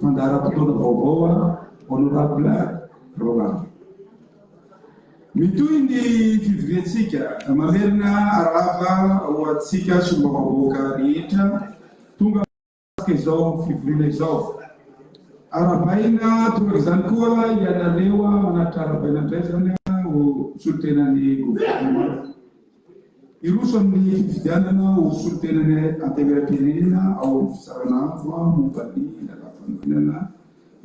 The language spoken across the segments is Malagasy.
Mandaram-potoana vaovao honorable Roland. Mitohy ny fivoriantsika mamerina arava ho antsika somba vahoaka rehetra tonga izao fivoriana izao. Arabaina tonga izany koa ianareo manatra arabaina indray zany ho solotenan'ny gouvernement. Iroso amin'ny fifidianana ho solotenany antemeram-pirenena ao amin'ny fisarana avo momban'ny lalafanonana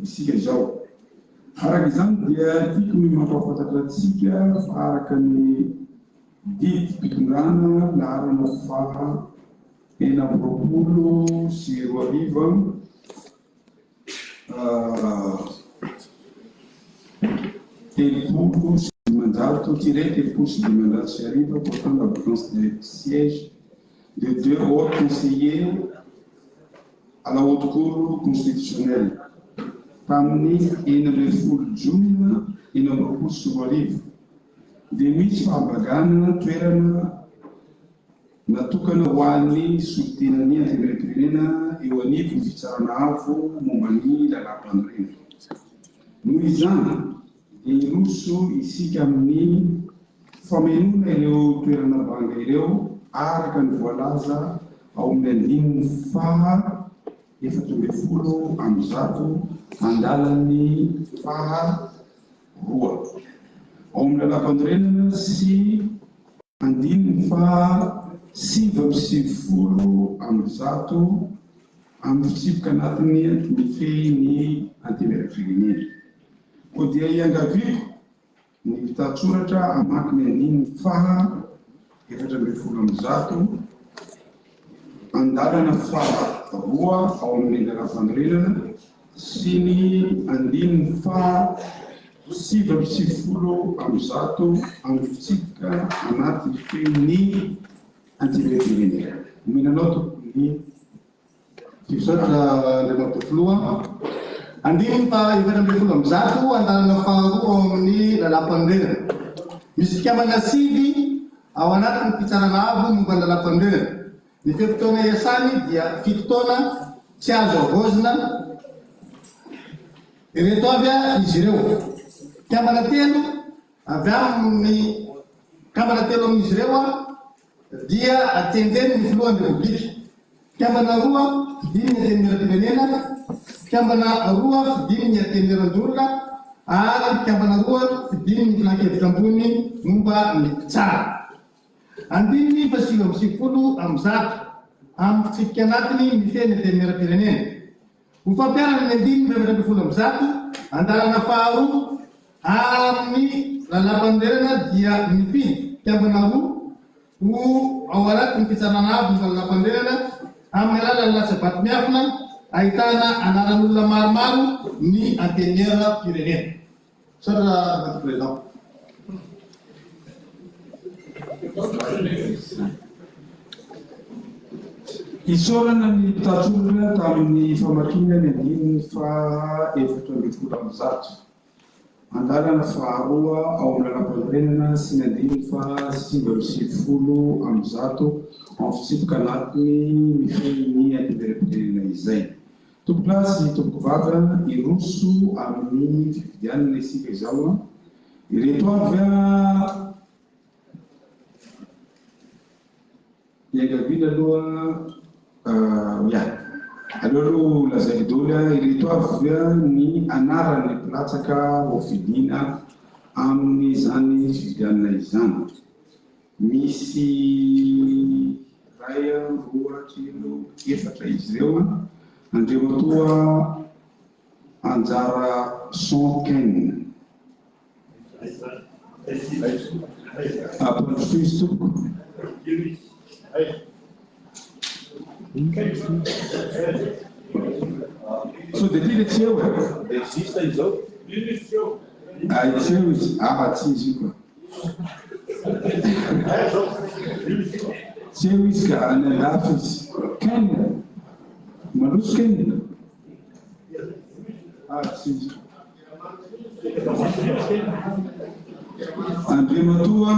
isika izao. Araka izany dia tiako ny mampahafantatra antsika fa araka ny didy mpitongana laharana faha 40 sy 2000 telopolo sy dimanjato tiré telopolo sy dimanjato sy arivo portant la vacance de siège de 2 hauts conseillers à la haute cour constitutionnelle. Tamin'ny 20 Jona 2020 dia misy fahavagana toerana natokana ho an'ny solotenan'ny antemeram-pirenena eo anivon'ny fitsarana avo momban'ny lalaam-pandriana. Noho izany dia iroso isika amin'ny famelona ireo toerana banga ireo araka ny voalaza ao amin'ny andininy faha 40 amby zato andalan'ny faha 2 ao amin'ny lalaam-pandrenana sy andininy faha 7 amby zato amin'ny fitsipoka anatiny mifehy ny antemeram-pirenena. Koa dia iangaviko ny mpitatsoratra amaky ny andininy faha 7 amby zato andalana faha 2 ao amin'ny lalaam-pandrenana sy ny andininy faha 7 amby zato amin'ny fitsipoka anaty fehiny antemeram-pirenena. Minanao tokony fipisatra Andriamanitra Filoha. Andininy faha 7 amby zato andalana faha 2 ao amin'ny lalaam-pandrenana. Misy fikamana sivy ao anatin'ny fitsarana avo momba ny lalaam-pandrenana. Ny fotoana iasany dia 7 taona tsy azo avozina. Ireto avy izy ireo. Kambana telo avy amin'ny kambana telo amin'izy ireo dia atenden'ny filohan'ny republika. Kambana roa fidininy antemeram-pirenena, kambana roa fidininy antemeran-dorona ary kambana roa fidininy filan-kevitra ambony momba ny mpitsara. Andininy 7 amby zato amin'ny fitsipika anatiny mifehy antemeram-pirenena. Ho fampiarana ny andininy 7 amby zato andalana faharoa amin'ny lalaam-pandrenana dia mifidy kambana roa ho ao anatin'ny fitsarana avo momba lalaam-pandrenana amin'ny alalan'ny latsa-bato miafina ahitana anaran'olona maromaro ny antemeram-pirenena. Sara président. Isorana ny mpitatsoratra tamin'ny famakiana ny andininy faha 7 amby zato andalana faha 2 ao amin'ny lalaam-pandrenana sy ny andininy faha 7 amby zato amin'ny fitsipoka anatiny mifehy ny antemeram-pirenena izay. Tompo-plasy tompoko vava iroso amin'ny fifidianana isika izao. Ireto avy iangaviana aloha aloha lazaiko daholo ireto avy ny anaran'ny mpilatsaka ho fidina amin'izany fifidianana izany. Misy ray, 2, 3, 4 izy ireo. Andreo atoa anjara Sonken. Apandrosoizy tompoko. So de tyle tsy eo Existe izao? tsy eo izy. Tsy izy koa. Tsy eo izy ka any andafy izy. Ken. Maloso Ken. Tsy izy. Andriamatoa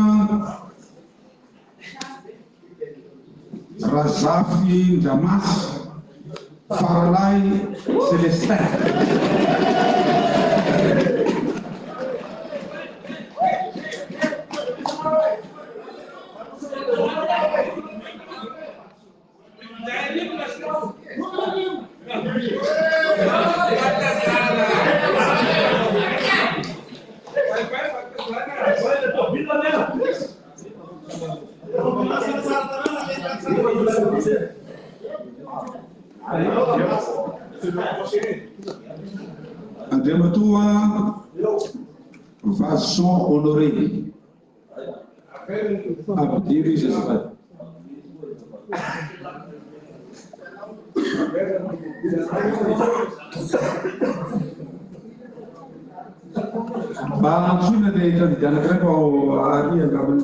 Razafy Ndramasy. Farolai Celestin. André Matua Vasson Honoré Abdiri Jespat Bang sudah dia di dalam kereta hari yang kamu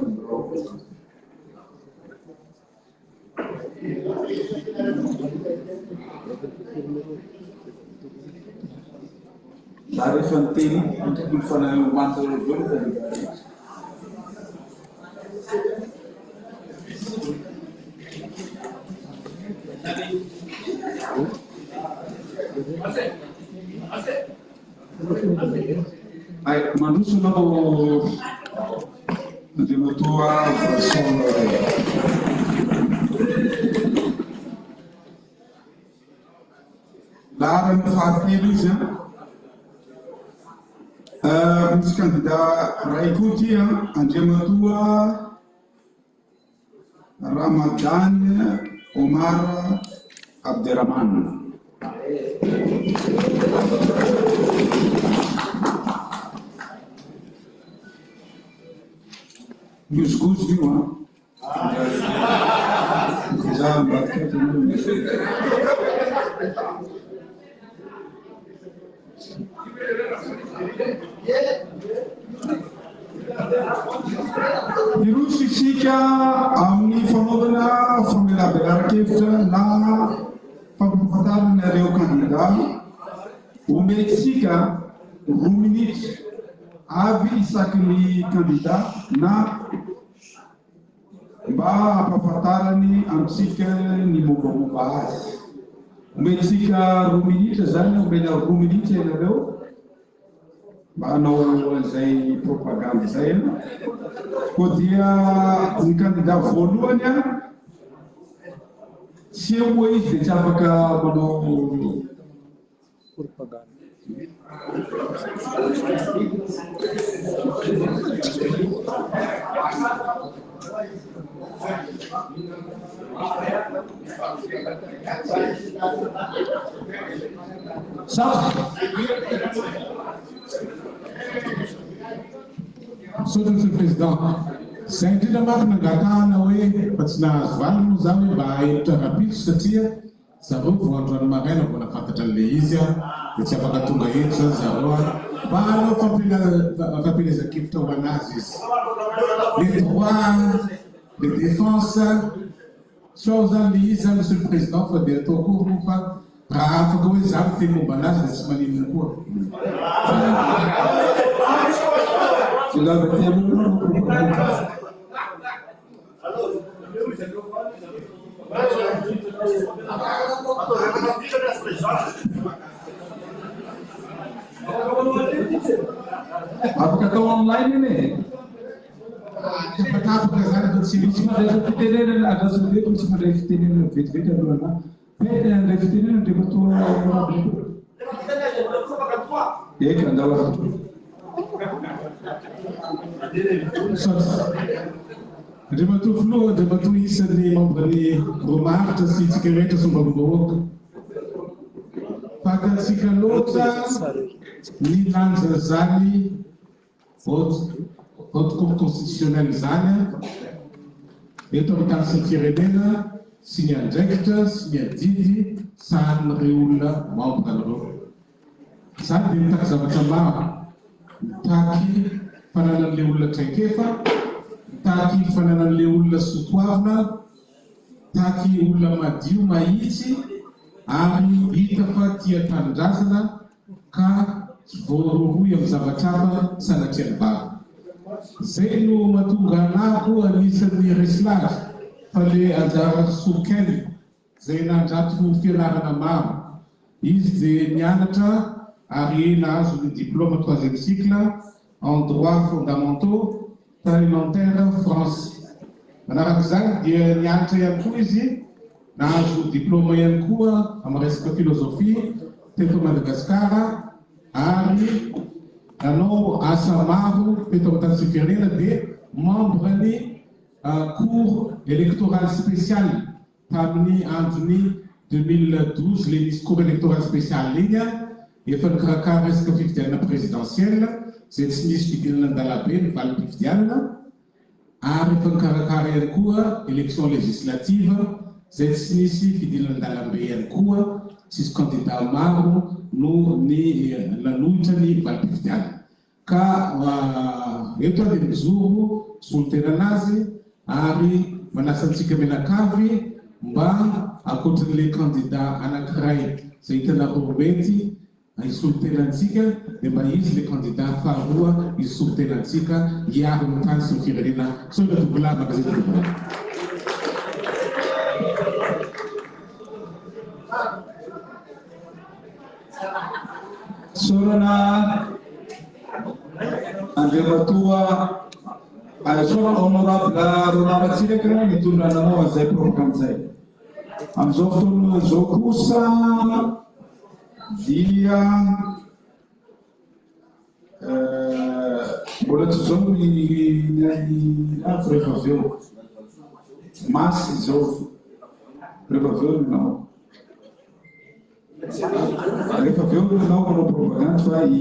Dari penting untuk mengenai mantul dulu dari Baik, manusia mau di mutua bersama. Larang Fatihnya, candidat Raikutia, André Matua, Ramadan Omar Abderrahman. Gus juga. Jangan Dirusi sika amin'ny fanaovana famelabearan-kevitra na fampahafantarana ireo candidat omety sika 2 minitra avy isaky ny candidat na mba hampahafantarany amintsika ny mombamomba azy. Omety sika 2 minitra zany, omena 2 minitra ianareo mba hanao an'izay propagande zay. Koa dia ny candidat voalohany tsy eo moa izy dia tsy afaka manao propagande. Saudara Monsieur le Président, c'est indrindra manko nangatahana hoe fa tsy nahazo valiny moa zany hoe mba hahelitra rapitso satria zareo vao androany maraina vao nafantatra an'ilay izy dia tsy afaka tonga eto zany zareo mba hanao fampielezan-kevitra ho anazy izy. Les droits, les défenses, sao zany le izy zany Monsieur le Président fa dia atao akory moa fa raha afaka hoe zany teny momba anazy dia tsy maninona koa. Apakah kau online ini? Tapatapaka zany fa tsy misy mandray fitenenana arazon'eto misy mandray fitenenana vetivety aloha pety andray fitenenana dia matoa Eka andao André Matua filoha André Matua isan'ny membre-ny romaritra sy tsika rehetra sombavam-bahoaka. Fakatsika loatra ny lanja zany haute cour constitutionnelle zany eto amin'ny tany sy ny firenena sy ny andraikitra sy ny adidy sahanin'ireo olona membre an'ireo. Zany dia mitaky zavatra maro, mitaky fananan'ilay olona traikefa, mitaky fananan'ilay olona sotoavina, mitaky olona madio mahitsy ary hita fa tia tanindrazana ka voaroroy amin'ny zavatra hafa sanatriany vava. Zay no mahatonga anako anisan'ny reslage fa le anjara sokely izay nandrato fianarana maro. Izy dia nianatra ary nahazo ny diplôme 3e cycle en droit fondamentaux parlementaire France. Manarak'izany dia nianatra ihany koa izy, nahazo diplôme ihany koa amin'ny resaka filozofia teto Madagasikara ary nanao asa maro teto amin'ny tany sy firenena dia membre ny cour électoral spécial tamin'ny androny 2012 le nisy cour électoral spécial igny efa nikarakara resaka fifidianana présidentielle zay tsy nisy fidinana an-dalabe ny valim-pifidianana ary efa nikarakara ihany koa élection législative zay tsy nisy fidinana an-dalambe ihany koa, tsisy candidat maro no ny nanohitra ny valim-pifidianana. Ka eto dia mijoro solotena anazy ary manasa antsika menakavy mba akoatran'ilay candidat anankiray zay hitanareo mety isolotenantsika dia mba izy le candidat faharoa isolotenantsika hiaro ny tany sy ny firenena. So ina tobola magazety tobola. Sorana Andriamatoa Sora honorable Ronald Tsireka mitondra nanao an'izay programme zay. Amin'izao fotoana izao kosa dia mbola tsy zao ny rehefa avy eo masy zao rehefa avy eo nanao rehefa avy eo nanao manao propagande fa ay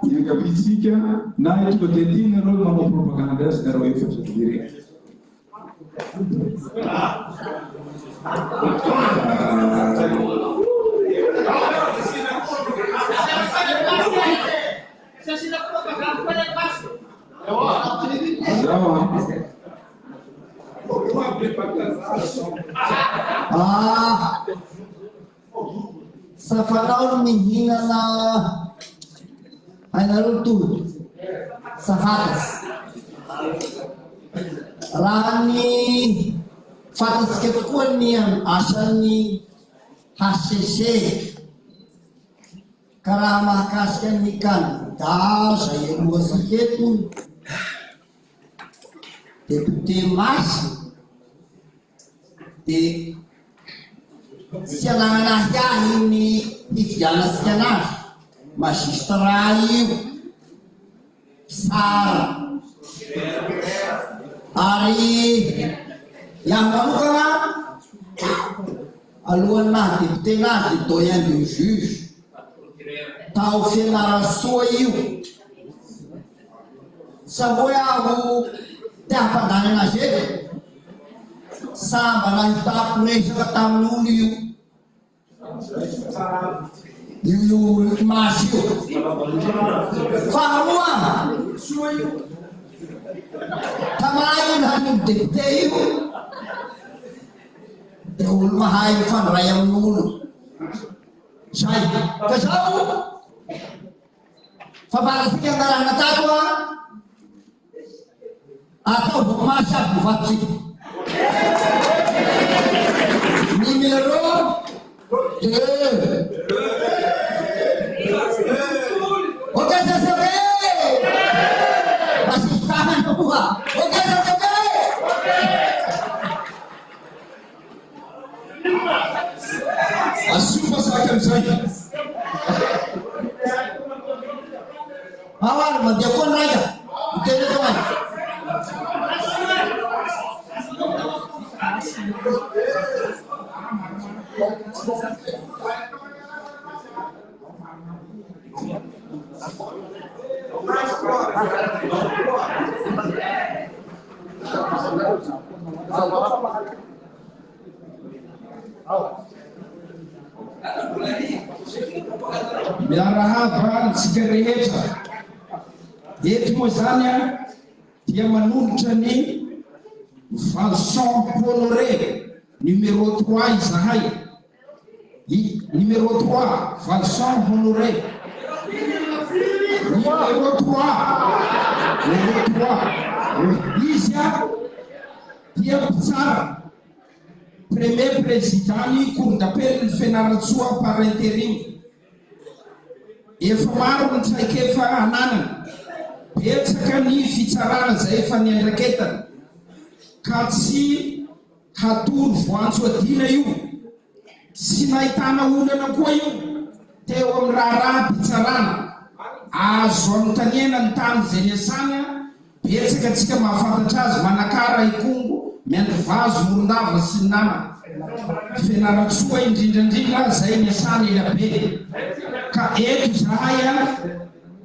Iangabitsika na ito dia tiana reo manao propagande azy dia reo efatra direct. Sa fanao mihinana ainareo tudo sa fatas raha ny fantatsika tokoa ny asan'ny HCC ka raha mahakasika ny candidat zay alohantsika eto député Masy dia tsy anagnanahy ahy ny hifidianatsika anazy magistrat io sara ary iaho manokana alohan'ny nahy député nazy dia doyen de juge tao fianarasoa io sa hoe aho te hampandany anazy eto samba nahitako resaka tamin'olo io Masy io. Faharoa tamanay nahan'ny député io dia olo mahay mifandray amin'olo zay ka zao fa valatsika angarahana tato ataovako Masy aby mivatotsika numéro 2. Ok, ça c'est ok. Parce que ça va nous voir. Ok, ça c'est ok. Assume ça comme ça. Ah ouais, mais de quoi on a? Ok, de quoi? Miarahaba antsika rehetra eto moa zany dia manolotra ny Vincent Honoré numéro 3 izahay numéro 3 Vincent Honoré numéro 3. Izy a dia mpitsara premier président-ny cour d'appel ny Fianaratsoa par intérim. Efa maro ny traikefa ananana, betsaka ny fitsarana zay efa niandraketana ka tsy hatory voantso adina io, tsy nahitana olana koa io teo amin'ny raha-pitsarana azo anontaniana ny tany zay niasana. Betsaka atsika mahafantatra azy manakara ikongo miandry vazo morondava sy ny nama Fianaratsoa indrindrandrindra zay niasana elabe. Ka eto zahay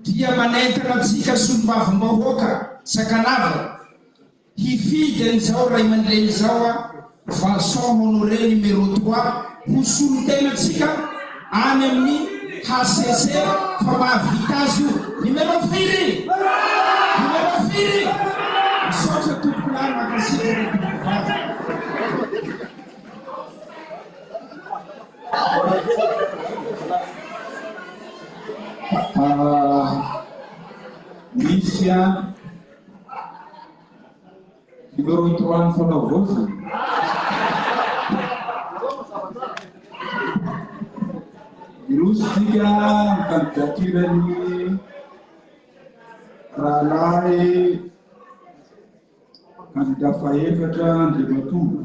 dia manentana atsika solombavim-bahoaka Sakanava hifidy an'izao ray aman-dreny zao Vincent Honoré numéro 3 ho solon-tenatsika any amin'ny HCC fa mahavita azy io. Numéro 4 misaotra tompokolany makasika ny tompokovavy. Misy numéro 3 ny fanaovozana irositsika kandidaturany rahalahy candidat faefatra Andriamatoa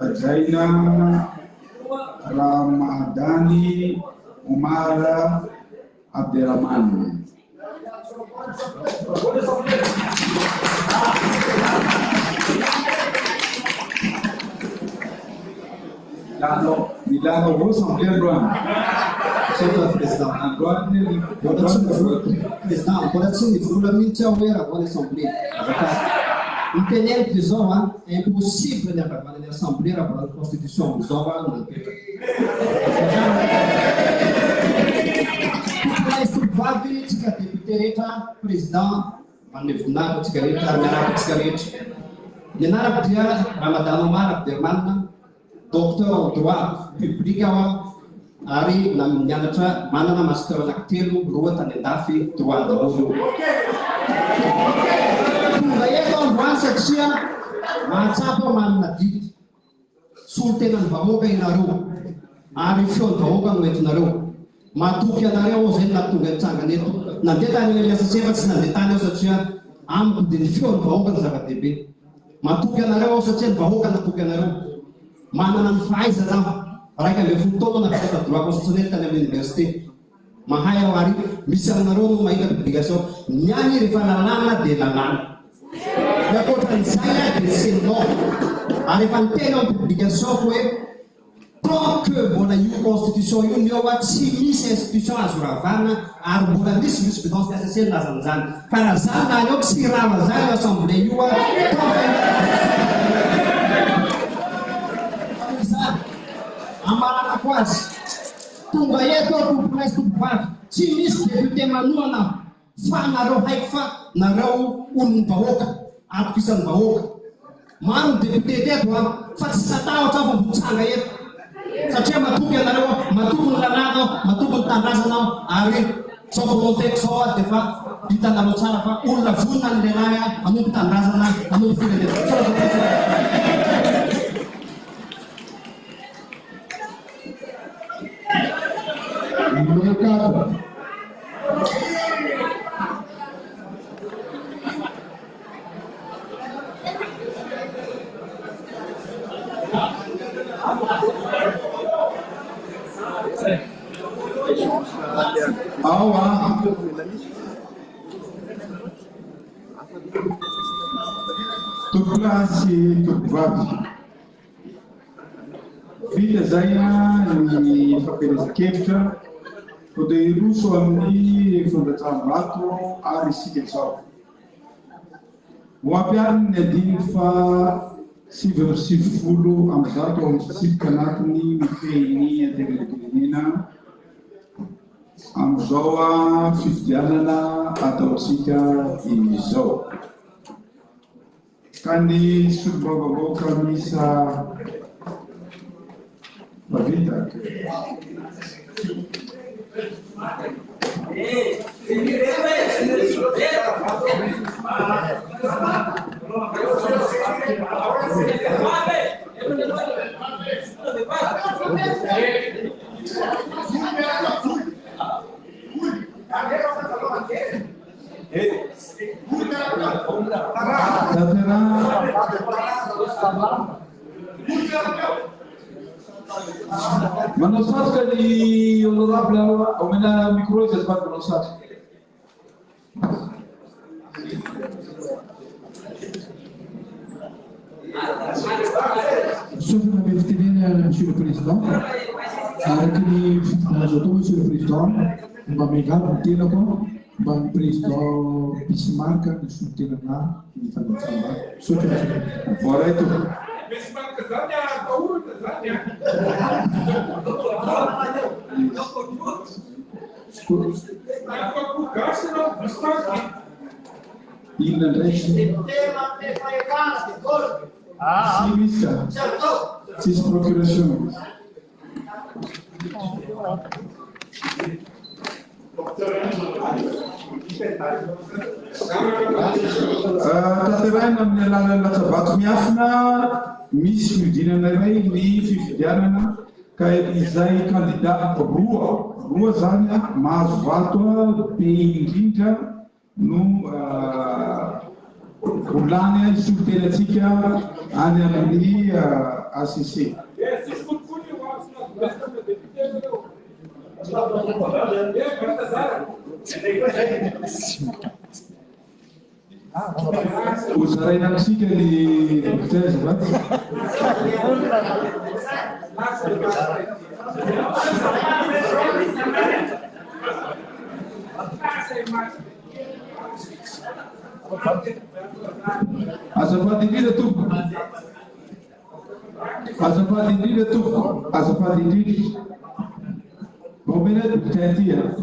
ajaina Ramadany Omar Abderrahmane. Milano avao assemblée androany. Senta président. Androany Président, mbola tsy mivola mihitsy aho hoe raha vao ny assemblée. Ny teneniko izao impossible ny avavana ny assemblée raha vao ny constitution amizao napetraka. Vavy tsika député rehetra président manome voninahitra tsika rehetra miaraka tsika rehetra. Ny anarako dia Ramadany Omar Abderrahmane, docteur en droit public aho ary nianatra manana master anankitelo roa tany andafy droit daholo. Tonga eto androany satria mahatsapa manana didy solo-tenan'ny vahoaka inareo ary feon'ny vahoaka no entinareo. Matoky anareo zay natonga nitsangana eto. Nandeha tany miasa sefa tsy nandeha tany aho satria amiko dia ny feon'ny vahoaka ny zava-dehibe. Matoky anareo satria ny vahoaka natoky anareo. Manana ny fahaizana raika ambin'ny folo taona na fitata droit constitutionnel tany amin'ny université. Mahay aho ary misy aminareo no mahita publication niany rehefa lalàna dia lalàna. Ankoatran'izay dia senao. Ary efa niteny ao publication hoe tant que mbola io constitution io ny ao tsy misy institution azo ravana ary mbola misy vice-présidence SSL nazan'izany. Ka raha zany na eo tsy rava zany assemblée io amarana ko azy tonga eto tomponaizy tompovavy tsy misy député manoana fa nareo haiko fa nareo olon'ny vahoaka atoko isan'ny vahoaka. Maro ny député teto fa tsy satahotra fa mbotsanga eto satria matoky anareo matoky ny lalàna matoky ny tandrazana ary sao volonté sao dia fa hitanareo tsara fa olona vonina ny lehilahy hanompo tandrazana hanompo firenena. Numéro 4. Topilasy tovovavy vita zay ny fampielezan-kevitra to dia iroso amin'ny fondratram-bato ary isika zao ho ampiariny ny adiny fa 7 ambizato ao misisipika anatiny mifehiny antenanam-pirenena amizao fifidianana ataotsika izao. Ka ny solombavavoaka misa mavita Manosat di honorable omena micro jazbat manosat. Sobre la vestidina, Monsieur le Président, avec les Monsieur le Président, on va mégal voter là quoi, on va président Bismarck de soutenir là, il va nous faire. Sobre la Fora itu. Ina reći. Civiska. Cis procuração. Taterana amin'ny alalan'ny latsabato miafina misy fiodinana iray ny fifidianana ka izay candidat roa zany mahazo vato be indrindra no volany solitenatsika any amin'ny ACC. Uzaraina msika ni mtezi bati. Azafadi ndile tu. Azafadi ndile tu. Azafadi ndile. Bombele tentia.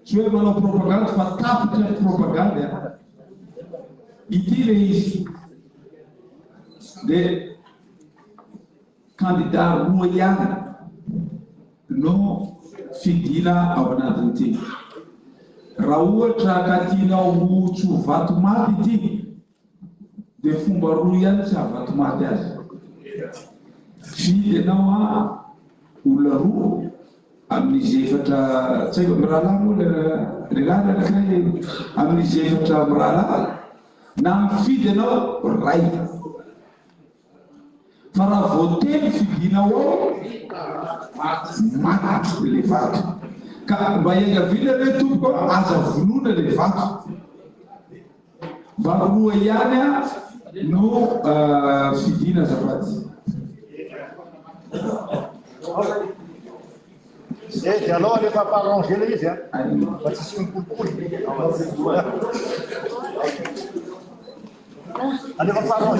Cioè uma propaganda, fa tapita propaganda e tira isso de candidato royal no fidila ao nadanti. Raul trakatina o chuvato mati de fumba royal chuvato mati. Fide não há o laru. Amin'ny efatra tsy haiko mirahalahy moa le raha anankiray amin'ny efatra mirahalahy na mifidy ianao ray fa raha voateny fidinao ao maty le vato ka mba hiangavina re tompoko aza vonoina le vato mba roa ihany no fidina azafady. Gente, allora le fa parlare lì, ma ci sono un po' di allora fa parlare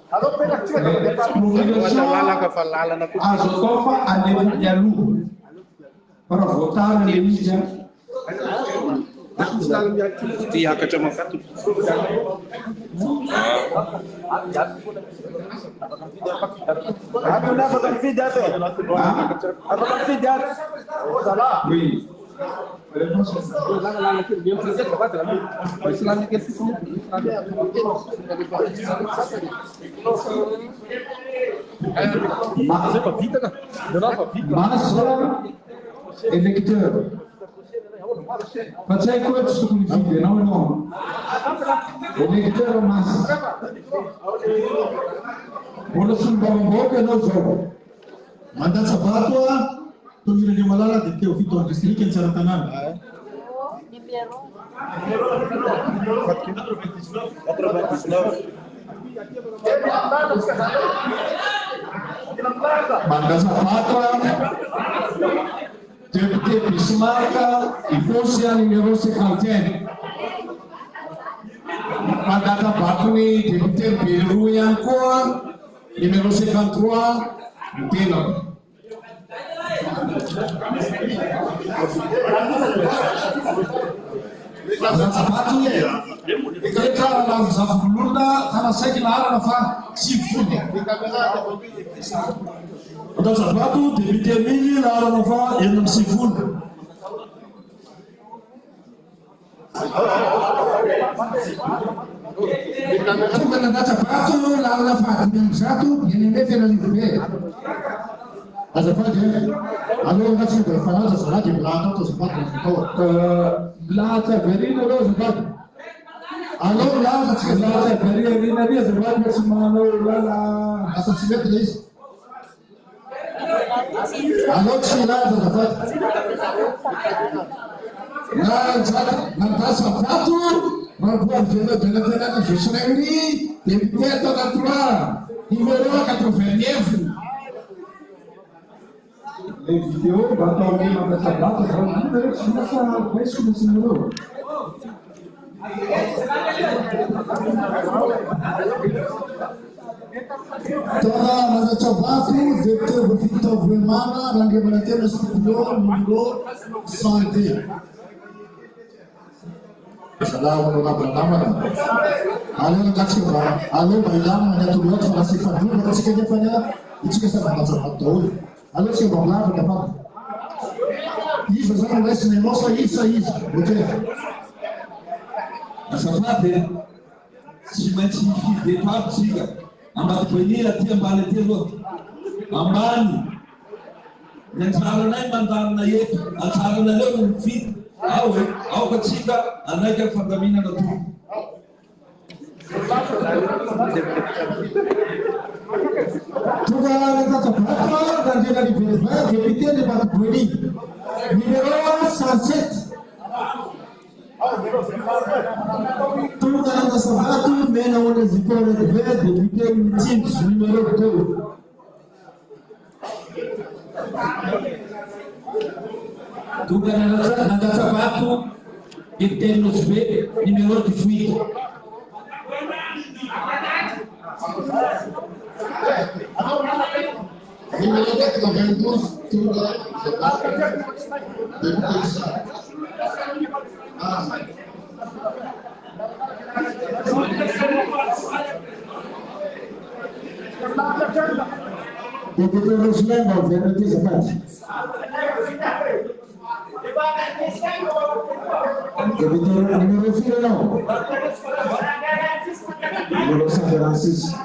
allora per l'azione Azotofa anevunyalu para votar na mídia. Oui. Mas eleitor, facciai questo con i figli, no? Eleitor, mas boleh sumbang boga no jogo. Mandat sabato tu mira di malala di teu fito distrito in Saratanan. Mandat sabato Deputy Bismarck e Fosia numero 51. Mandat sabato ni Deputy Peru yang kuat numero 53 Tino. Azabato rehetra lavozavovolona tanasaiky laharana fa tsy folo. Azabato député Miny laharana fa 150. Tonga Azabato laharana fa 500 eny ame Fianarivonbe. Azafady aleo na tsy mba fanaja zalady milahatra ato azafady natao. Milahatra verina aloha azafady. Aleo milahatra tsy Milahatra verina ry azafady fa tsy manao lala. asa tsy mety le izy. Aleo tsy milahatra azafady. Azabato mamboary velobenatena Josurery député atao anaty 3 numéro 89. Le vidéo batao amin'ny Azabato zao ndraiky tsy lasa baisy no sinareo. Tonga Azabato député Vofito Voemana Randriamanantena Studio numéro 102. Salamu alaikum namana. Aleo ngachi ba. Aleo bailama na tuliwatu wanasifa ndio kwa siku jafanya. Ichike sana Azabato. Aleo sio bangladesh hapa. Hizo zana lesi ni mosa isa. Okay. Azafady tsy maintsy mifidy départ tsika ambady banira ty ambany aty aloha ambany ny antsaranay mandanina eto antsarana leo no mifidy ao e aoka tsika anaiky amin'ny fandaminana toy. Tonga Azabato Randriamanivonbe député de Batoboly numéro 107. Tonga Azabato mena ona zikora député Mitsingi numéro 2. Tonga Azabato député Nosbe numéro 18. Número 92 Tonga Député Rosemary Alverno Azafady. Député numéro 4 não. Numéro 146.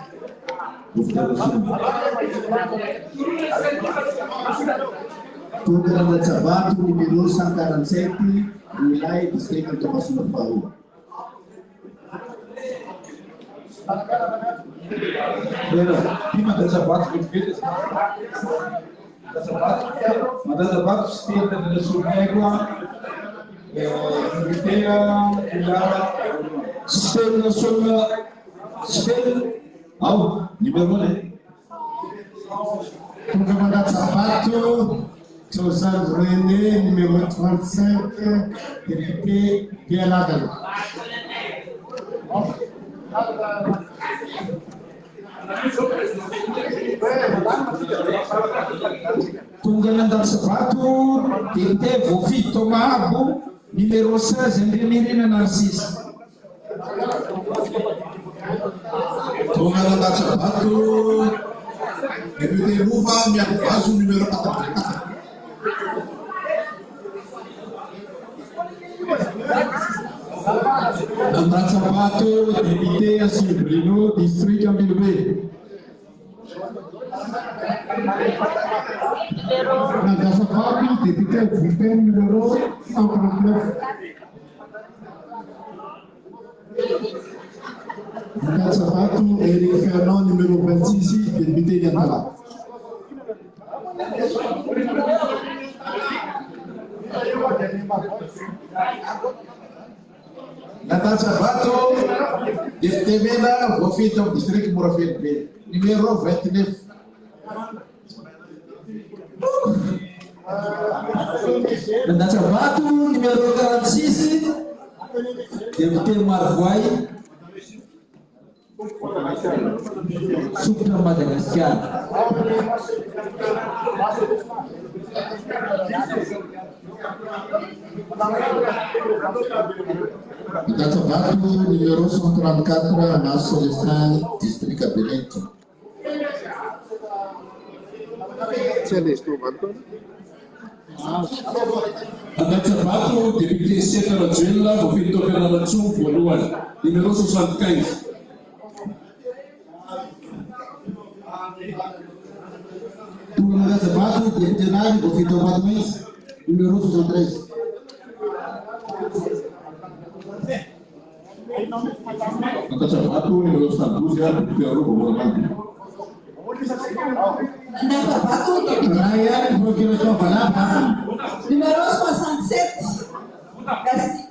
Tonga Azabato numéro 147 Wilaya Distrito Tomassuna Baú. Prima Azabato foi feita. Azabato esteve na sua régua, inteira, Sistema nasional sistema ao numéro 1. Tonga Azabato Joseph René numéro 35 député Bielagalo. Tonga Azabato député Vofito Mahabo numéro 16 Andriamirina Narcisse. Tonga Azabato député Luva Miakovazo numéro 44. Azabato député Assimbrino distrito Ambilbe. Azabato député Vupé numéro 139. Azabato Eric Fernand numéro 26 député Yantala. Azabato député Mena Vofito Distrito Morofete numéro 29. Azabato numéro 46 député Marvoy Supra Madagascar. Databato numéro 134, Mas Celestin, district Belém. Databato député Seta Rajuela, vofinto Fernandazzo, voalohany, numéro 75. Turma Databato, député Nari, vofinto Madomens, numéro 63. Databato numéro 112, député Arubo Boramandi. Ryan, procuração falava. Numéro 67. Merci.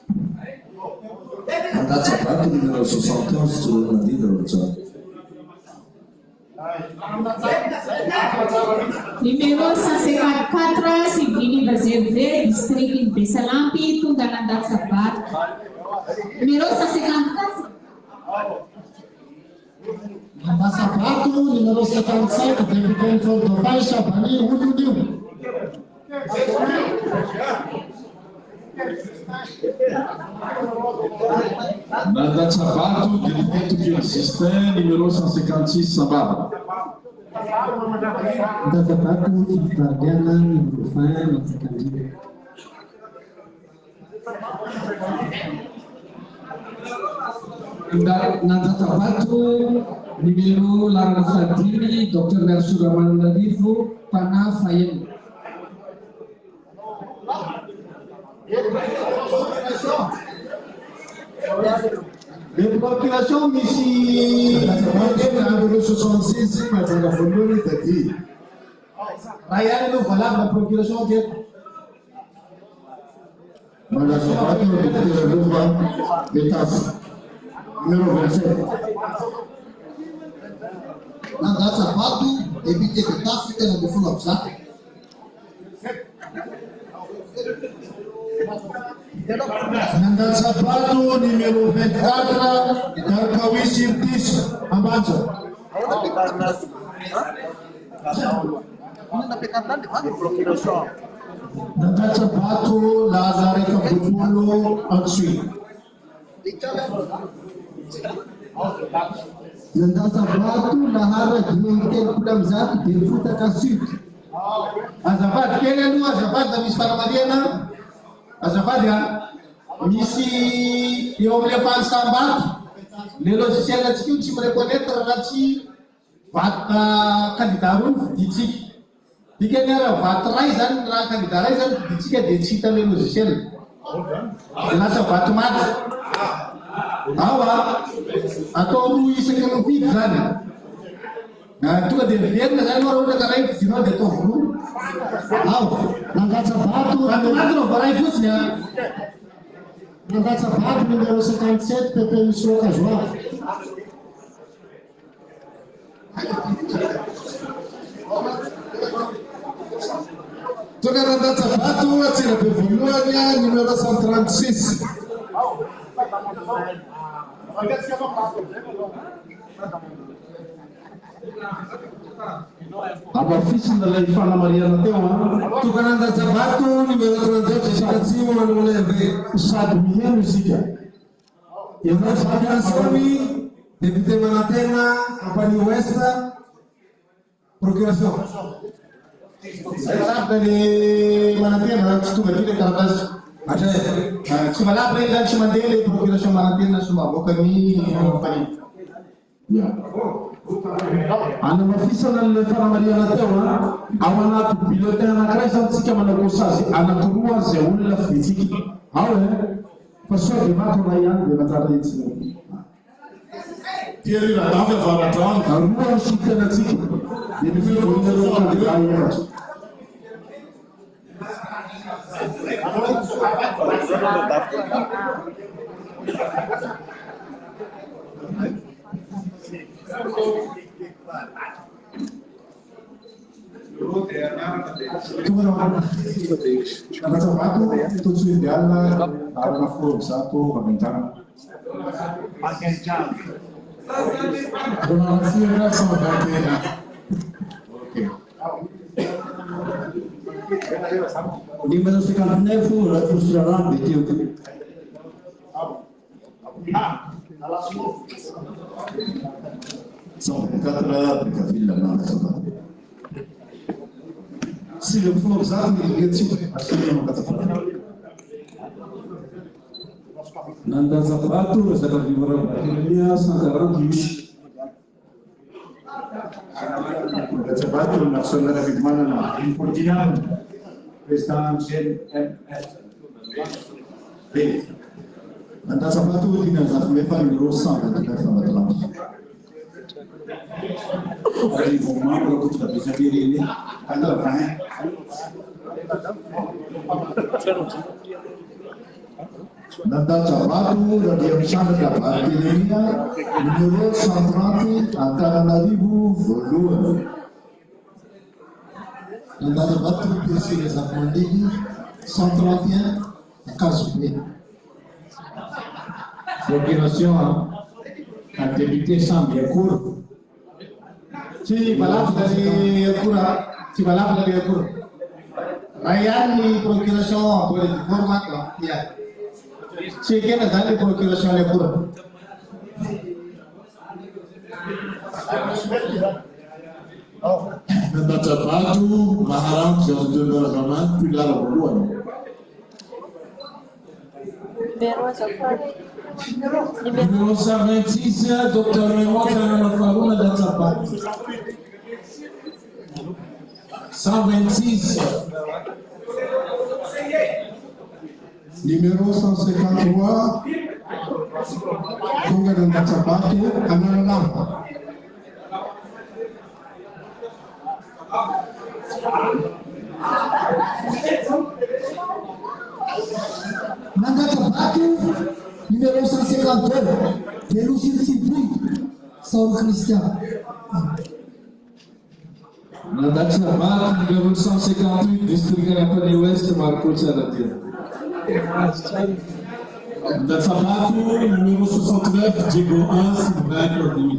Databato numéro 71, sur la vie de l'autre. Numéro 154, Sivini Vazerve, district Besalampi, Tungalandat Sabat. Numéro 154. Sapato, número 77, député Fordovai, Chabani, Ududu. Nada Sabato, député Kirgistin, numéro 156, Sababa. Databato, Guardiana, número 50, na Databato, numéro Lara Fadini, Dr. Versura Mandadivo, Pana Fayen. De procuração, Missi. Número 66, mas a folha está aqui. Ryan não falava da procuração aqui. Mas a Sabato, député Luva, de Taf, número 27. Na Databato, député de Taf, fica na Bufula Psa. Nanda Sapato, número 24, Darkawi Sirtis, Ambato. Nanda Sapato, Lazare Capulo, Aksui. Nanda Sabato, Lahara, Dintel Pulamzat, Dilfuta Kasut. Azafady kely aloha, azafady da misy faramariana, azafady misy eo amin'ny afahansambato, le logiciel atsika io tsy mireconnaître raha tsy vato candidat roa ny viditsika. Dikany raha vato ray zany raha candidat ray zany viditsika dia tsy hita le logiciel. Lasa vato maty. Ao atao roa isaky ny mividy zany. Tonga dia miverina zany raha ohatra ka ray vidinao dia atao roa. Ao, Nangatsabato, vato maty no varay fotsiny Nangatsabato, numéro 57, PPMSO Cajoar. Tonga na Databato, atsirabe voalohany, numéro 136. Abafisina lay fanamariana teo Tonga na Databato, numéro 38, Jessica Manuel sady miheno isika. Ianao Fabiansoni, député Manatena, Campagnie Ouest, procuration. Salavy le manantena tsy tonga ty le karavasy. Tsy malavy regny zany tsy mandeha le procuration manantena somba avoaka ny compagnie. Anamafisana le fanamariana teo ao anaty bulletin anankiray zany tsika manakosy anankiroa zay olona fiditsika. Ao fa sao dia maty ray ihany dia natara etsiny. Thierry Radavy avaratrano. Roa sotena tsika. Dia mifivoinareo candidat efatra. Nangatsabato, tojo ideal, arana folo zato, Vamintana. Donalazinha, só vai ter. Ok. Numéro 59, la frustration de Dieu. 124 Bricaville, la main. Si le fond des armes, il est sûr. Nanda Zapato, ça va vivre à 140. Zapato, national avec Manana, in Portinam, président CNMF. Nanda Zapato, il y a un numéro 129 à Matalan. Aí, o Marco, que está pensando ele, anda vai. Nanda Zapato, radio Michana da Bartolina, numéro 130 à Taranarivo, Volume. Nanda Zapato, PC des Afmandini, 131, à Casubé. Procuration activité sans bien court. Si balap dari Pura, si balap dari Pura. Rayaan ni procuration boleh diformat lah, ya. Si kena dari procuration le Pura. Nanda Zapato, Maharam, Jean de Bergaman, puis là, le Louan. Numéro 126, Dr. Raymond Farouna Zapato. 126. Numéro 153, Tunga Nanda Zapato, Analampa. Nanda Zapato, numéro 152, Vélucine Sylvie, Saul Christian. Nanda Zapato, numéro 158, district Anapani Ouest, Marco Chalatia. Nanda Zapato, numéro 69, Diego 1, Sylvain Claude.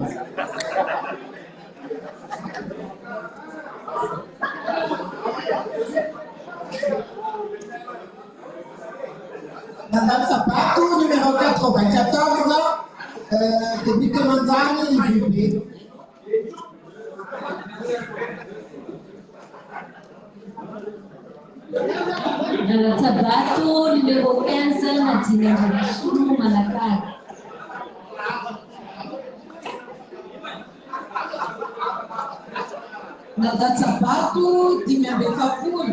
Nanda Zapato, numéro 94, Début Manzani, IVP. Nanda Zapato, numéro 15, Nadine Soulou Malakar. Nanda Zapato, time Abefapul,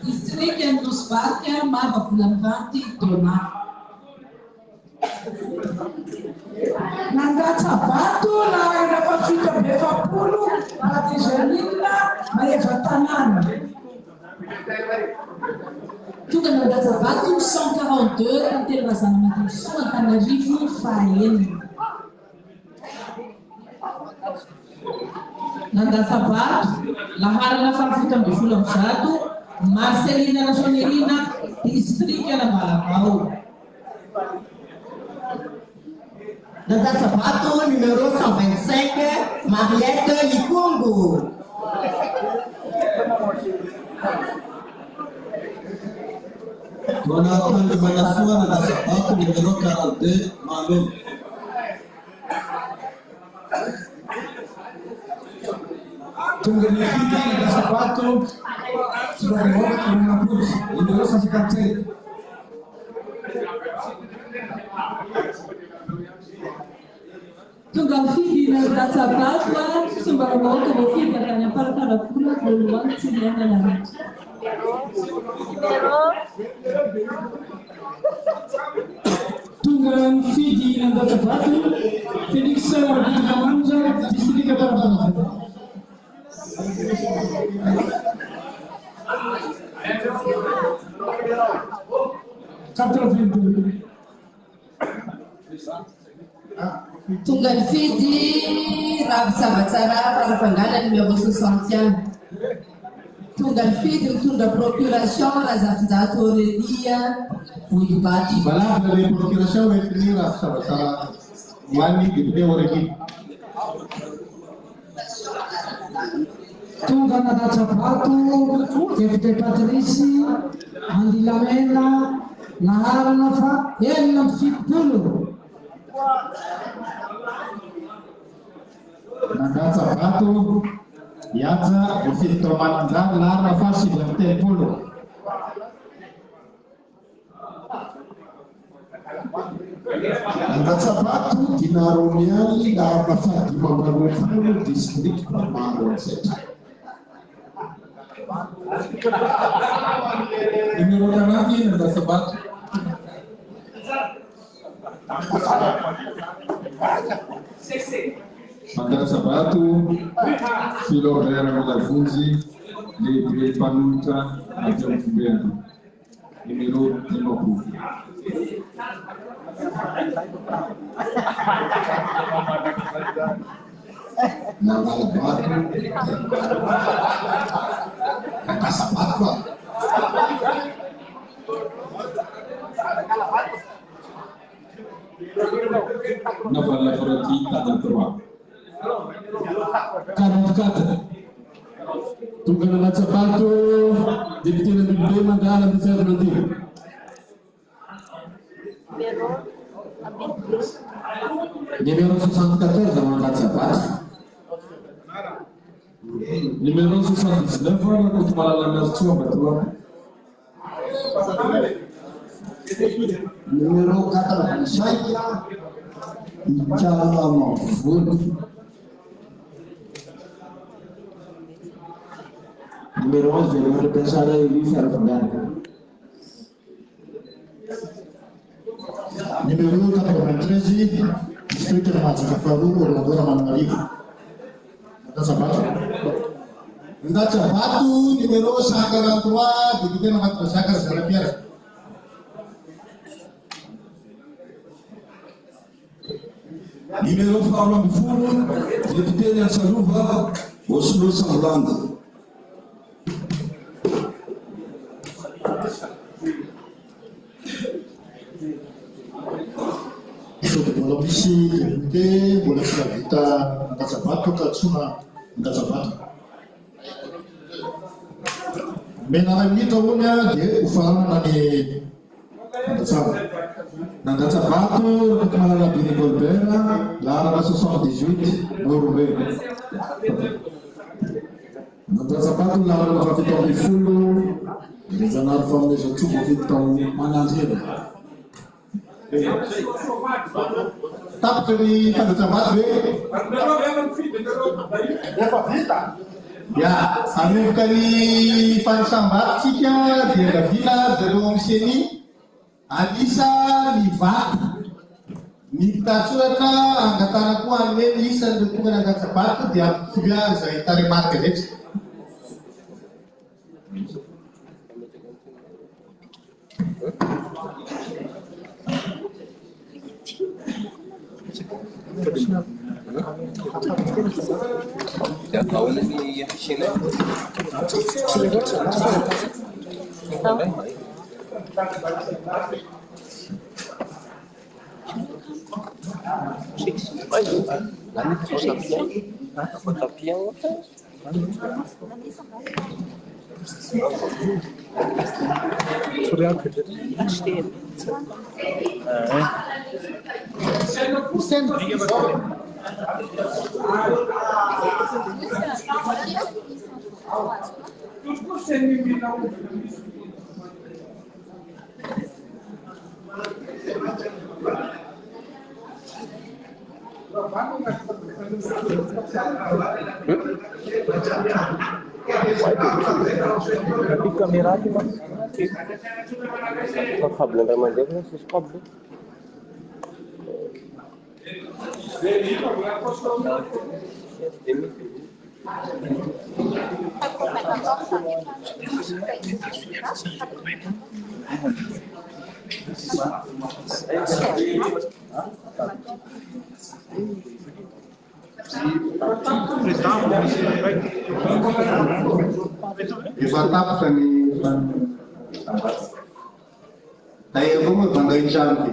district Endospartia, Maba Fulamvanti, Dona. Nanda Zapato, na Rafafita Befapulu, Matijanina, Maevatanana. Tuga Nanda Zapato, 142, Antelvazana Sul, Antanarivo, Faene. Nanda Zapato, Lahara Farfuta Bifulam Chato, Marcelina Rajonelina, district Malacau. Nanda Zapato, numéro 125, Mariette Likongo. Jonathan de Manassoua, Nanda Zapato, numéro 42, Malou. Tunga Nanda Zapato, numéro 157. Tungamfidi Nanda Zapato, Sumbaramoko, Mofida, Kanyapara, Karapula, Voluan, Siliana. Tungamfidi Nanda Zapato, Félix Kamanja, district Parapana. Tungamfidi Rav Savatsara, Farafangana, numéro 61. Tungamfidi, Tunda Procuration, Razafzato Aurelia, Uibati. Balap dari procuration ini lah salah wani gitu dia orang ini. tonga Nadatsabato, Deputy Patrice, Andilamena, naharana fa 750. Nadatsabato, Iaja, Voafito Malanjary, naharana fa 730. Nadatsabato, Dinaromiany, naharana fa 520, district Maroantsetra. Numero anaty Nadatsabato. Nadatsabato, Filorera Milavunzi, lehibe mpanolotra avy amin'ny Fombena. Numero 10. Nangalabato, Nadatsabato. Navala Farati, Tadal 3. 44. Tonga Nadatsabato, député Nabilbe Mandala Misera Mandir. Numéro 74 dans Nadatsabato. Numéro 79, Kutumalala Nastua Batua. Numéro 85, Ichamavolo. Numéro 11, Numéro Pensada Eli Ferfundana. Numéro 93, district de Mazakaparu, Oradora Manarivo. Nadatsabato, numéro 143, député Namatrazaka Zarapiera. Numéro 40, député Nyansaluva, Oslo Samulanga. Mbola misy député mbola tsy navita Nadatsabato ka tsona Nadatsabato. Menara minitra hono dia hofarana ny Nadatsabato, Malala Bini Golbert, Lara 78, Norway. Nadatsabato, Lara 70, Rezanary famonoza tsobo Mananjera. Tapitra ny Nadatsabato ve? Efa vita. Ya, hanomboka ny fanisambatontsika dia Gavina zareo amin'seny Alisa ny vato. Ny mpitantsoratra angatana koa anome ny isan'ireo tonga Nadatsabato dia ampitovy izay taremarika rehetra. Tapi kamera di mana? Kabel remaja itu kabel. Efa ny dahil avao moa vangay trano ty.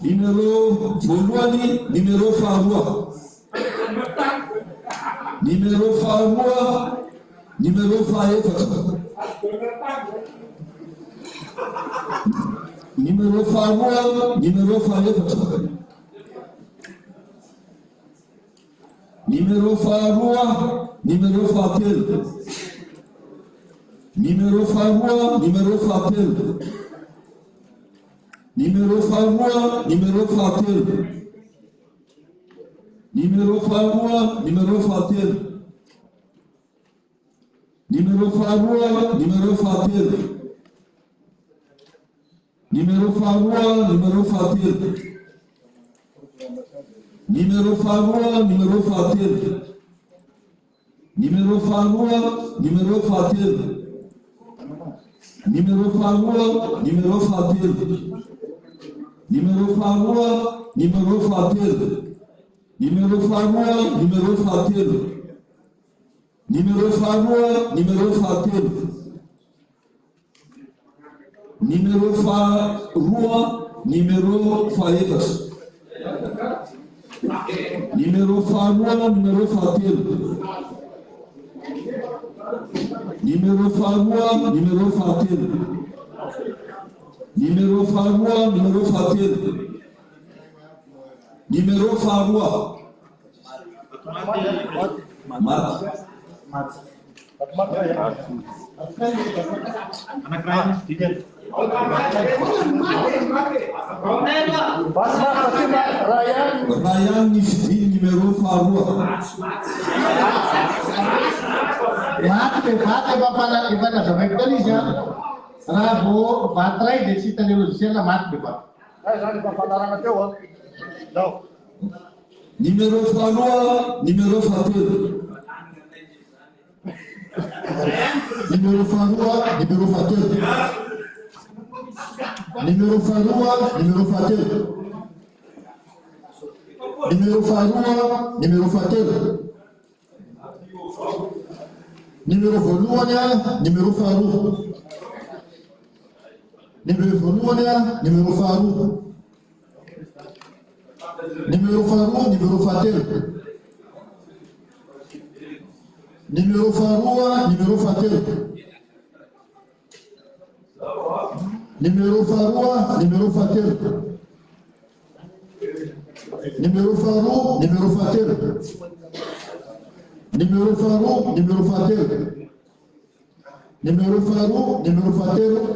Numéro voalohany, numéro faharoa. Numéro faharoa, numéro fahaefatra. Numéro faharoa, numéro fahaefatra. Numéro faharoa, numéro fahatelo. Numéro faharoa, numéro fahatelo. Numéro faharoa, numéro fahatelo. Numéro faharoa, numéro fahatelo. Numéro faharoa, numéro fahatelo. Numéro faharoa, numéro fahatelo. Numéro faharoa, numéro fahatelo. Numéro faharoa, numéro fahatelo. Numéro faharoa, numéro fahatelo. Numéro faharoa, numéro fahatelo. Numéro faharoa, numéro fahatelo. Numéro faharoa, numéro fahatelo. Numéro faharoa, numéro fahaefatra. Numéro faharoa, numéro fahatelo. Numéro faharoa, numéro fahatelo. Numéro faharoa, numéro fahatelo. Numéro faharoa. Ryan Nifty, numéro faharoa. Mate Bapak Ivan sampai tadi ya. Rabu baterai di situ di Rusia lah mate Bapak. Numéro faharoa, numéro fahatelo. Numéro faharoa, numéro fahatelo. Numéro faharoa, numéro fahatelo. Numéro faharoa, numéro fahatelo. Numéro voluanya, numéro faharoa. Numéro voluanya, numéro faharoa. Numéro faharoa, numéro fahatelo. Numéro faharoa, numéro fahatelo. Numéro faharoa, numéro fahatelo. Numéro faharoa, numéro fahatelo. Numéro faharoa, numéro fahatelo. Numéro faharoa, numéro fahatelo.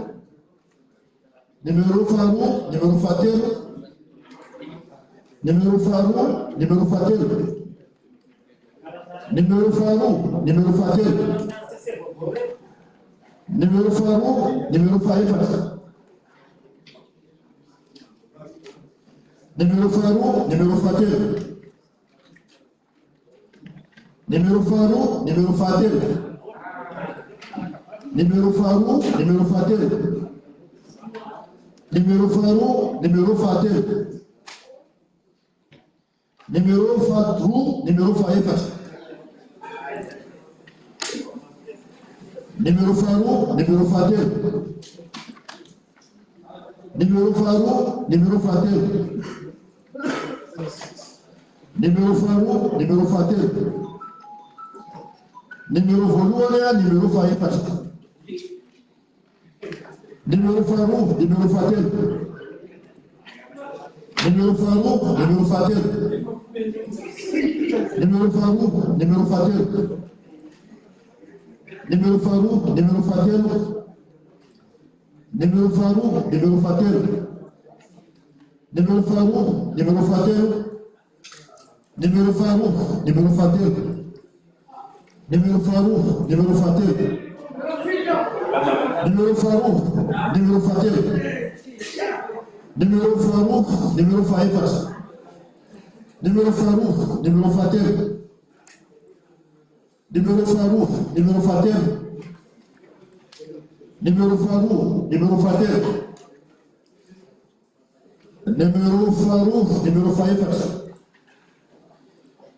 Numéro faharoa, numéro fahatelo. Numéro faharoa, numéro fahatelo. Numéro faharoa, numéro fahatelo. Numéro faharoa, numéro fahaefatra. Numéro faharoa, numéro fahatelo. Numéro faharoa, numéro fahatelo. Numéro faharoa, numéro fahatelo. Numéro faharoa, numéro fahatelo. Numéro faharoa, numéro fahaefatra. Numéro faharoa, numéro fahatelo. Numéro faharoa, numéro fahatelo. Numéro faharoa, numéro fahatelo. Numéro voalohany, numéro fahaefatra. Numéro faharoa, numéro fahatelo. Numéro faharoa, numéro fahatelo. Numéro faharoa, numéro fahatelo. Numéro faharoa, numéro fahatelo. Numéro faharoa, numéro fahatelo. Numéro faharoa, numéro fahatelo. Numéro faharoa, numéro fahatelo. Numéro faharoa, numéro fahatelo. Numéro faharoa, numéro fahatelo. Numéro faharoa, numéro fahaefatra. Numéro faharoa, numéro fahatelo. Numéro faharoa, numéro fahatelo. Numéro faharoa, numéro fahatelo. Numéro faharoa, numéro fahaefatra.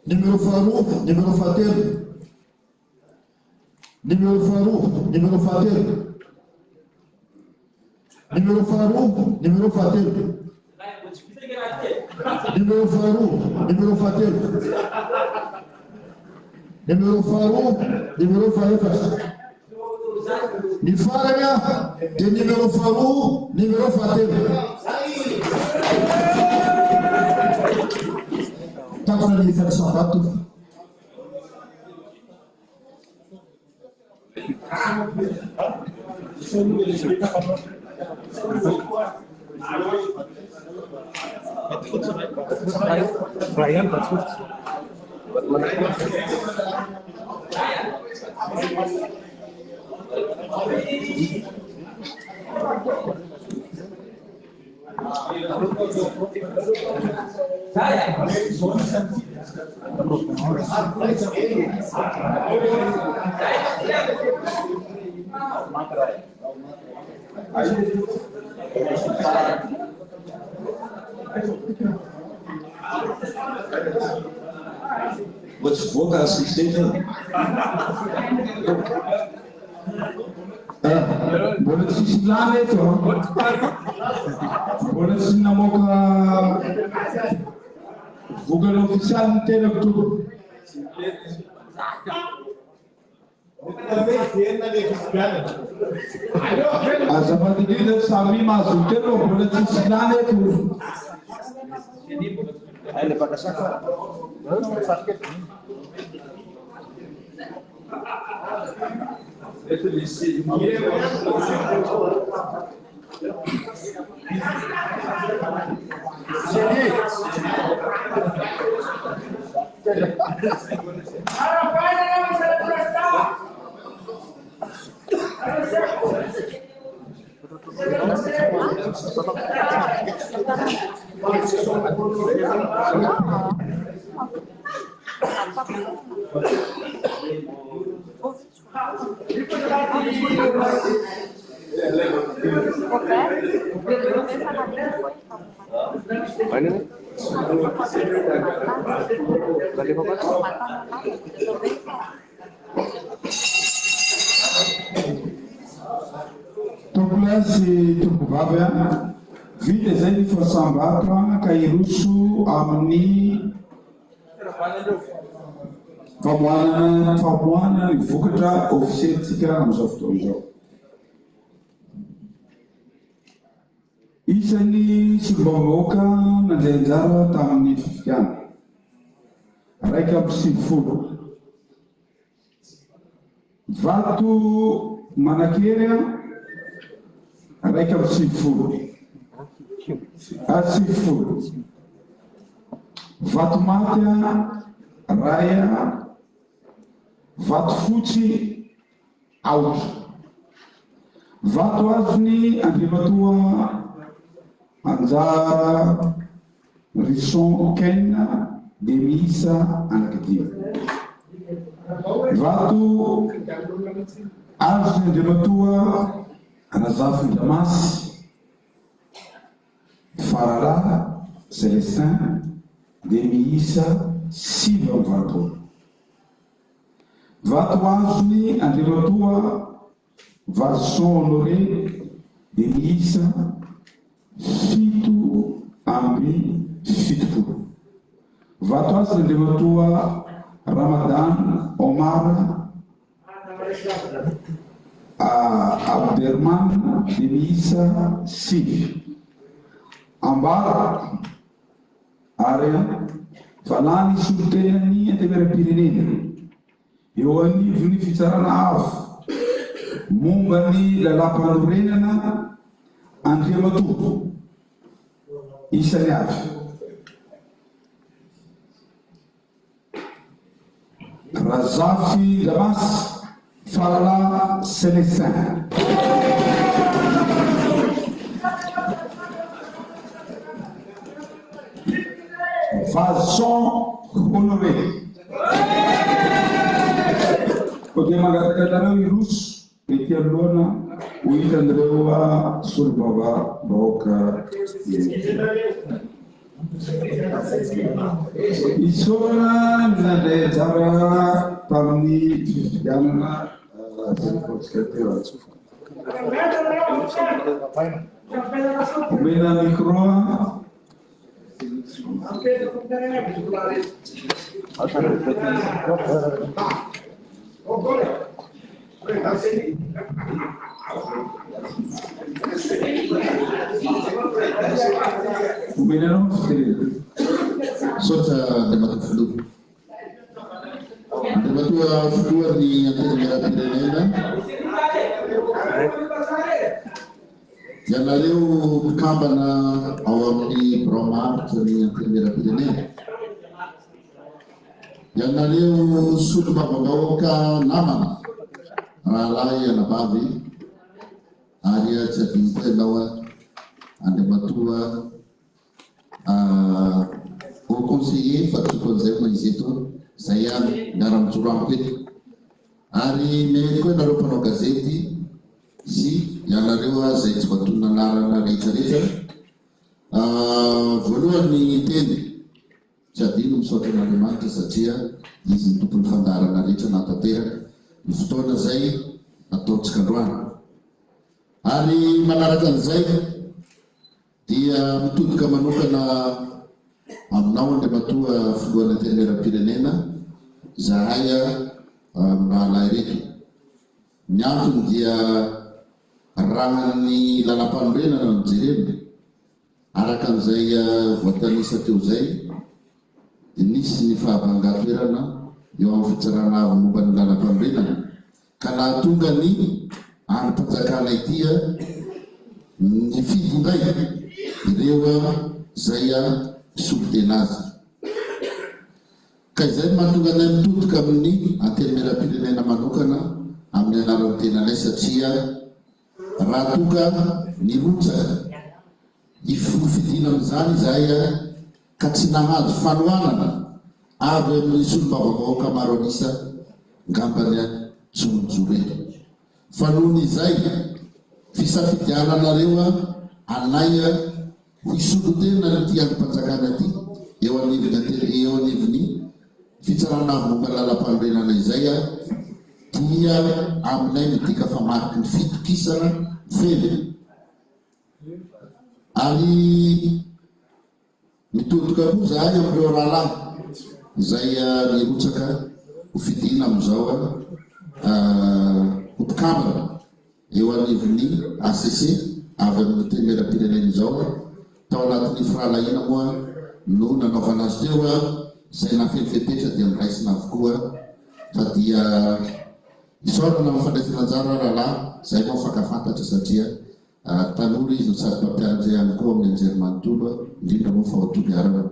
Numéro faharoa, numéro fahatelo. Numéro faharoa, numéro fahatelo. Numéro faharoa, numéro fahatelo. numéro faharoa, numéro fahatelo, numéro faharoa, numéro fahaefatra. Ny farany dia numéro faharoa, numéro fahatelo. Takona ny Farisambato. Ryan, that's good. Mas vou dar assistência. Mbola tsisy lany eto mbola tsy namoaka vokany ofisialy ny tenako to azafady indrindra samy mahazo telo mbola tsisy lany eto. Tombola sy tombovavy vita zay ny fahasambato ka iroso amin'ny famoahana ny vokatra ofisielitsika amin'izao fotoana izao. Isan'ny solombamoaka nandeha anjara tamin'ny fifidiana raiky amby 90. Vato manakery raiky amby 90. 90. Vato maty raya, vato fotsy aotra. Vato azony Andriamatoa anjara rison kenna dia miisa anankidimy. Vato azony Andriamatoa anazafy Damasy Farala Celestin dia miisa 5. Vato azony Andriamatoa Varson Honoré dia miisa 7. Vato azony Andriamatoa Ramadan Omar Abderman dia miisa 5. Ambara ary valany solotenany antemeram-pirenena eo anivony fitsarana avo momba ny lalam-panorenana Andriamatoa isany avy. Razafy Damasy Farala Celestin. Varson Honoré. Dia mangatakanareo iroso mety alohana ho hitanareo solombamoaka isorana nandray anjara tamin'ny fifidianana omena micro Sota Debatua Fudua ni Antenimerapirenena Yanareo Kambana ao amin'ny Bromaritra ny Antenimerapirenena Yanareo solombavam-bahoaka namana rahalahy anabavy ary tsy adino koa ianao Andriamatoa au conseiller fa tsokon'izay ma izy eto zay ihany miara-mijoro amiko eto ary mety koa ianareo mpanao gazety sy ianareo zay tsy voatonona anarana rehetrarehetra voalohany teny tsy adino misaotra an'Andriamanitra satria izy ny tompon'ny fandarana rehetra natanteraka ny fotoana zay ataontsika androany ary manaraka an'izay dia mitodika manokana aminao Andriamatoa filohan'ny Antenimerapirenena zahay rahalahy reky ny antony dia raha ny lalam-panorenana no jerena araka an'izay voatanisa teo zay dia nisy ny fahavangan-toerana eo amin'ny fitsarana avy momba ny lalam-panorenana ka nahatonga ny any-panjakana itya ny fidindray ireo zay solotena azy ka izay mahatonga anay mitodika amin'ny Antenimerapirenena manokana amin'ny anaran'ny tenanay satria raha tonga nirotsaka ifidina amin'izany izahay ka tsy nahazo fanohanana avy amin'ny solombavam-bahoaka maro anisa ngambany tsy mijoro fa nohon' izay fisafidiananareo anay hisolotena ny ty any-panjakana ty eo aniviny fitsarana avy momba lalam-panorenana izay dia aminay midika fa mariky ny fitokisana fely ary mitodika koa zahay amin'ireo rahalahy zay nirotsaka ho fidina amin'izao mpikambana eo aniviny ACC avy amin'ny Antenimerapirenena izao tao anatin'ny firahalahiana moa no nanaovana azy teo zay nafenifepetra dia miraisina avokoa fa dia isaorana mifandraisana anjara rahalahy zay moa fakafantatra satria tanora izy sady mpampianatra ihany koa amin'ny anjerimanontolo indrindra moa fa hotomiarana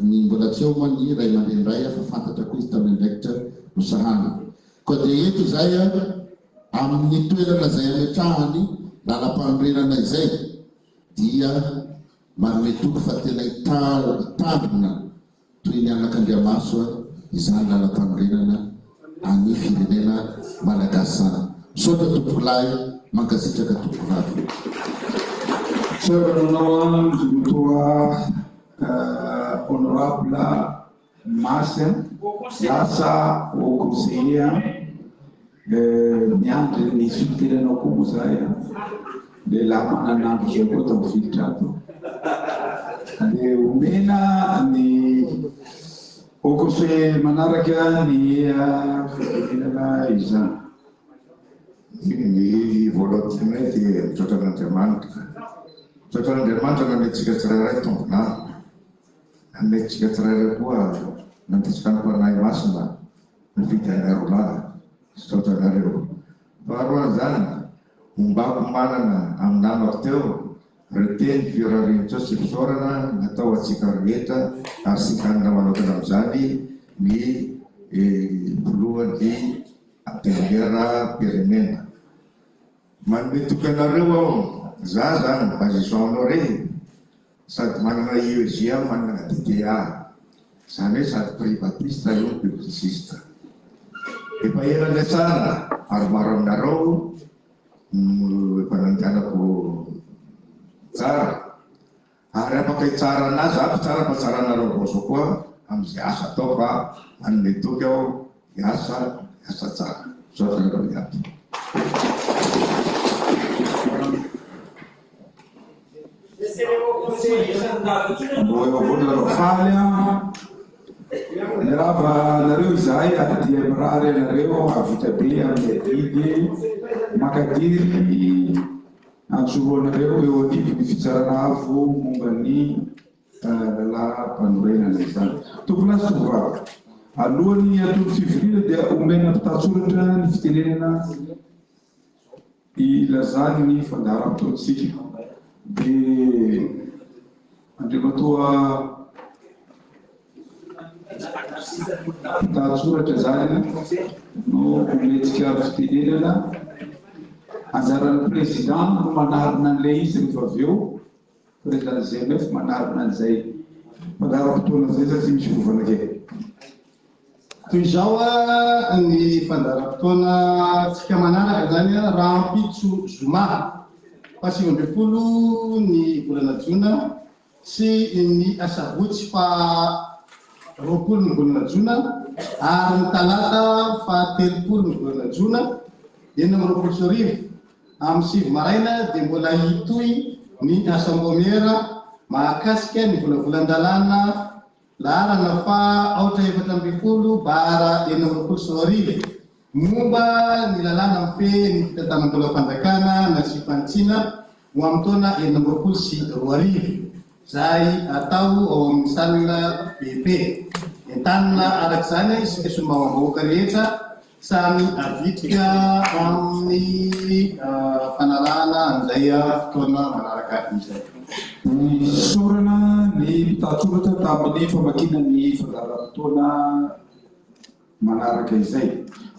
ny mbola tsy eo moa ny ray aman-dreny fa fantatra koa izy tamin'ny ndraikitra no sahana koa dia eto zay amin'ny toerana zay ametrahany lalam-panorenana izay dia manome toko fa tena hitambina toy ny anak'Andriamaso izany lalam-panorenana any firenena malagasy sana misaotra tompoko lahy mankasitraka tompoko vavy Saudara Ketua Honorable Marcel Lasa au conseiller miandry ny fiteranao koa moa zay lehilahy mananandro zay koa tao filtrato dia omena ny au conseiller manaraka ny fiterenana izany ny voalohany dia misaotra an'Andriamanitra misaotra an'Andriamanitra nametrika tsirairay tombonandro nametrika tsirairay koa nampitraka ny mpanahy masina nividy anay rolahy misaotra anareo faharoan'izany ombako manana amin'ny namako teo reteny fiorarinytso sy fisaorana natao atsika rehetra ary sikanina manokana amin'izany ny voalohany Antenimerapirenena manome toky anareo aho za zany bazison honore sady manana IEG manana DTA zany hoe sady privatiste io publiciste efa elany tsara ary maro aminareo efa nandianako tsara ary afaka hitsara anazy aby tsara fa tsara anareo roso koa amin'izay asa atao fa manome toky aho asa tsara misaotra anareo iaby Monsieur le Mbô eo avao nareo faly a. Ny raha nareo izahay ady mirary nareo avita be amin'ny adidy makadiry antsoroanareo eo anivony fitsarana avo momba ny lalam-panorenana izany. Tompolasy tovovavy, alohan'ny atolo fivirina dia omena mpitantsoratra ny fitenenana ilazany ny fandaharam-potoantsika. Dia andriamatoa mpitantsoratra zany no ometsika fitenenana anjaran'ny président no manarina an'ilay izy rehefa avy eo président GMF manarina an'izay fandaharam-potoana zay sa tsy misy vovana kely. Toy izao ny fandaharam-potoana tsika manaraka zany Rampitso Zoma faha 20 ny volana Jona sy ny asabotsy faha 20 ny volana Jona ary ny talata faha 30 ny volana Jona 2024 amin'ny 7 maraina dia mbola hitoy ny asambomera mahakasika ny volavolan-dalàna laharana faha 4/4/2024 momba ny lalàna mifehy ny fitantanam-bola-panjakana na sy fanitsina ho amin'ny taona 2024 zay atao ao amin'ny salle BP. Entanina arak'izany isika sombamam-bahoaka rehetra samy avitrika amin'ny fanarahana an'izay fotoana manaraka izay. Sorana ny mpitantsoratra tamin'ny famakina ny fandaharam-potoana manaraka izay.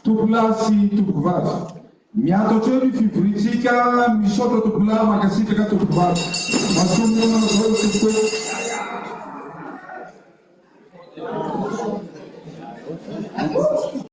Tompolasy tovovavy, miataotra eo ny fivoritsika misaotra tompolahy makasitraka tovovavy. Masomona manao tompoko.